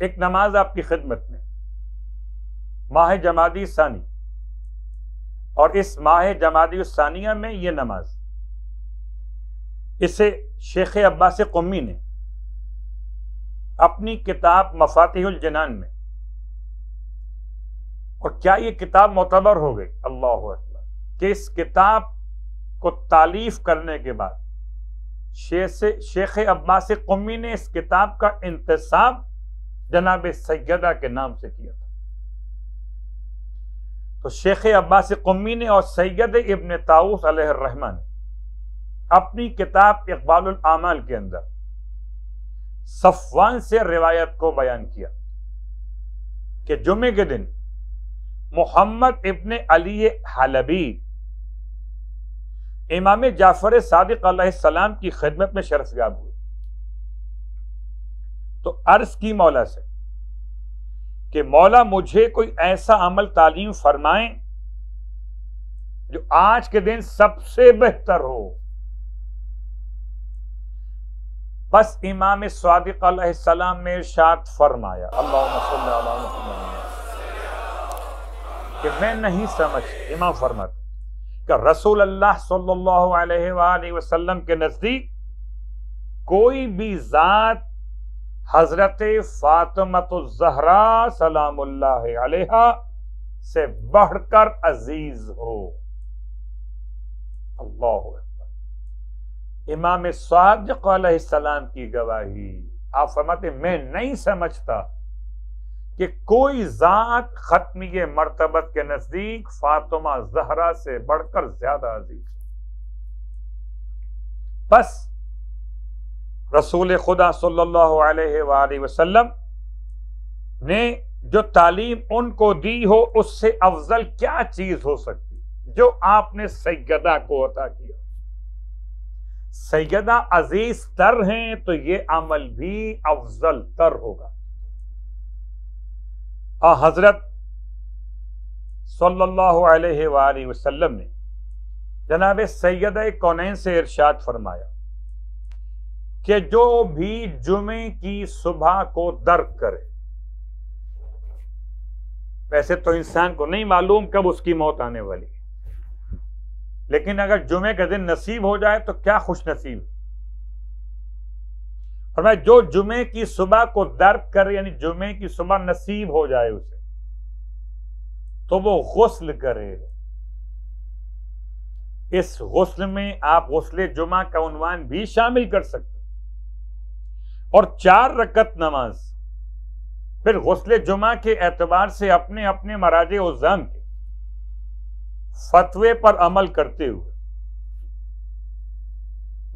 ایک نماز آپ کی خدمت میں ماہ جمادی ثانی، اور اس ماہ جمادی الثانیہ میں یہ نماز، اسے شیخ عباس قمی نے اپنی کتاب مفاتیح الجنان میں، اور کیا یہ کتاب معتبر ہو گئی، اللہ اکبر، کہ اس کتاب کو تالیف کرنے کے بعد شیخ عباس قمی نے اس کتاب کا انتساب جناب سیدہ کے نام سے کیا تھا۔ تو شیخ عباس قمی نے اور سید ابن طاؤس علیہ الرحمہ نے اپنی کتاب اقبال الاعمال کے اندر صفوان سے روایت کو بیان کیا کہ جمعے کے دن محمد ابن علی حلبی امام جعفر صادق علیہ السلام کی خدمت میں شرف یاب ہوئے، تو عرض کی مولا سے کہ مولا مجھے کوئی ایسا عمل تعلیم فرمائیں جو آج کے دن سب سے بہتر ہو۔ بس امام صادق علیہ السلام نے ارشاد فرمایا، اللہم صلی علی محمد، کہ میں نہیں سمجھ، امام فرماتے کہ رسول اللہ صلی اللہ علیہ وآلہ وسلم کے نزدیک کوئی بھی ذات حضرت فاطمۃ الزہرا سلام اللہ علیہا سے بڑھ کر عزیز ہو۔ اللہ اکبر، امام صادق علیہ السلام کی گواہی۔ آپ فرماتے میں نہیں سمجھتا کہ کوئی ذات ختمی مرتبت کے نزدیک فاطمہ زہرا سے بڑھ کر زیادہ عزیز ہے۔ بس رسول خدا صلی اللہ علیہ وآلہ وسلم نے جو تعلیم ان کو دی ہو، اس سے افضل کیا چیز ہو سکتی جو آپ نے سیدہ کو عطا کیا۔ سیدہ عزیز تر ہیں تو یہ عمل بھی افضل تر ہوگا۔ حضرت صلی اللہ علیہ وآلہ وسلم نے جناب سیدہ کونین سے ارشاد فرمایا کہ جو بھی جمعے کی صبح کو درک کرے، ویسے تو انسان کو نہیں معلوم کب اس کی موت آنے والی ہے، لیکن اگر جمعے کا دن نصیب ہو جائے تو کیا خوش نصیب ہے۔ فرمایا جو جمعے کی صبح کو درک کرے، یعنی جمعے کی صبح نصیب ہو جائے اسے، تو وہ غسل کرے۔ اس غسل میں آپ غسل جمعہ کا عنوان بھی شامل کر سکتے، اور 4 رکعت نماز۔ پھر غسل جمعہ کے اعتبار سے اپنے اپنے مراجع عظام کے فتوے پر عمل کرتے ہوئے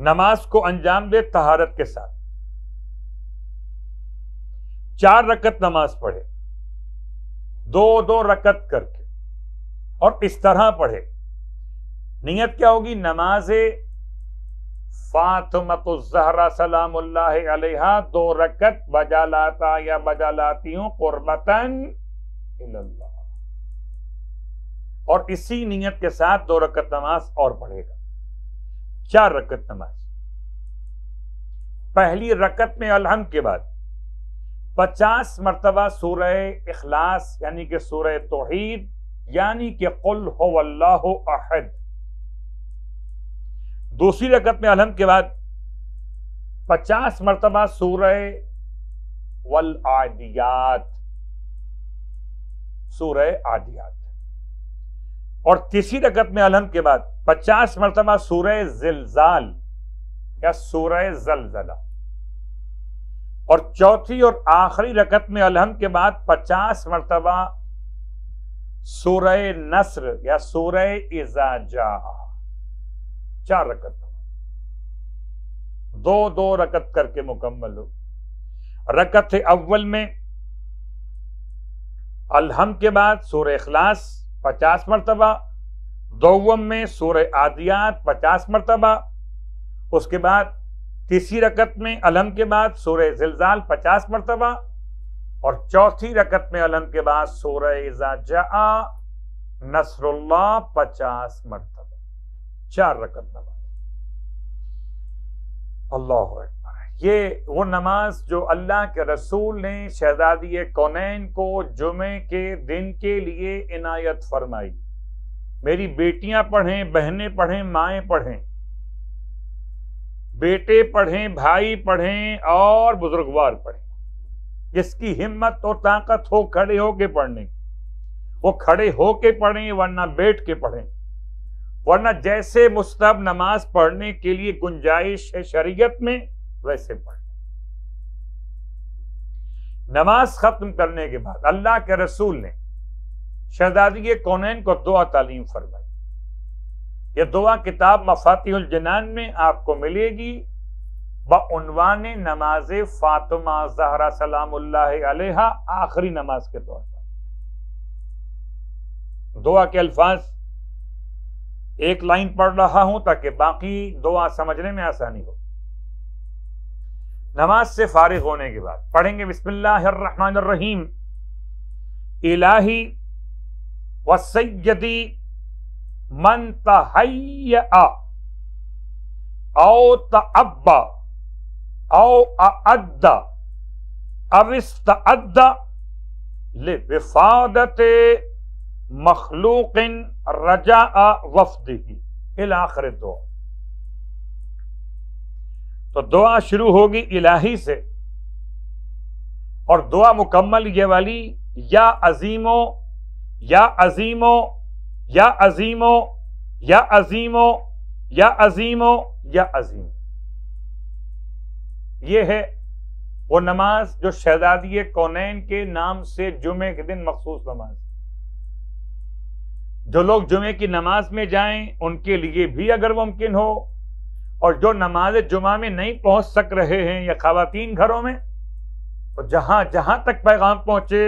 نماز کو انجام دے طہارت کے ساتھ، 4 رکعت نماز پڑھے، 2 رکعت کر کے، اور اس طرح پڑھے۔ نیت کیا ہوگی؟ نماز فاطمۃ الزہرا سلام اللہ علیہا 2 رکعت بجا لاتا یا بجا لاتی ہوں قربتاً الی اللہ، اور اسی نیت کے ساتھ 2 رکعت نماز اور پڑھے گا، 4 رکعت نماز۔ پہلی رکعت میں الحمد کے بعد 50 مرتبہ سورہ اخلاص یعنی کہ سورہ توحید یعنی کہ قل هو اللہ احد۔ دوسری رکعت میں الحمد کے بعد 50 مرتبہ سورہ والعادیات، سورہ عادیات، اور تیسری رکعت میں الحمد کے بعد 50 مرتبہ سورہ زلزال یا سورہ زلزلہ، اور چوتھی اور آخری رکعت میں الحمد کے بعد 50 مرتبہ سورہ نصر یا سورہ اذا جاء، 4 رکعت، 2 رکعت کر کے مکمل ہو۔ رکعت اول میں الحمد کے بعد سورہ اخلاص 50 مرتبہ، دوم میں سورہ عادیات 50 مرتبہ، اس کے بعد تیسری رکعت میں الحمد کے بعد سورہ زلزال 50 مرتبہ، اور چوتھی رکعت میں الحمد کے بعد سورہ اذا جاء نصر اللہ 50 مرتبہ، 4 رکعت نماز۔ اللہ اکبر۔ یہ وہ نماز جو اللہ کے رسول نے شہزادی کونین کو جمعے کے دن کے لیے عنایت فرمائی. میری بیٹیاں پڑھیں، بہنیں پڑھیں، مائیں پڑھیں، بیٹے پڑھیں، بھائی پڑھیں اور بزرگوار پڑھیں. جس کی ہمت اور طاقت ہو کھڑے ہو کے پڑھنے کی وہ کھڑے ہو کے پڑھیں، ورنہ بیٹھ کے پڑھیں، ورنہ جیسے مستحب نماز پڑھنے کے لیے گنجائش ہے شریعت میں ویسے پڑھیں. نماز ختم کرنے کے بعد اللہ کے رسول نے شہزادی کونین کو دعا تعلیم فرمائی. یہ دعا کتاب مفاتیح الجنان میں آپ کو ملے گی بعنوان نماز فاطمہ زہرا سلام اللہ علیہا، آخری نماز کے طور پر. دعا کے الفاظ ایک لائن پڑھ رہا ہوں تاکہ باقی دعا سمجھنے میں آسانی ہو. نماز سے فارغ ہونے کے بعد پڑھیں گے بسم اللہ الرحمن الرحیم. الہی وسیدی من تہیأ او تعبا او اعد او استعد لوفادت مخلوق رجاء وفدہ الی آخر الدعا. تو دعا شروع ہوگی الہی سے، اور دعا مکمل یہ والی یا عظیمو یا عظیمو یا عظیمو یا عظیمو یا عظیمو یا عظیم. یہ ہے وہ نماز جو شہزادی کونین کے نام سے جمعے کے دن مخصوص نماز. جو لوگ جمعے کی نماز میں جائیں ان کے لیے بھی اگر ممکن ہو، اور جو نماز جمعہ میں نہیں پہنچ سک رہے ہیں یا خواتین گھروں میں، تو جہاں جہاں تک پیغام پہنچے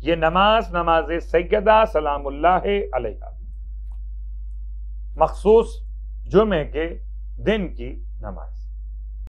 یہ نماز نماز سیدہ سلام اللہ علیہا، مخصوص جمعے کے دن کی نماز.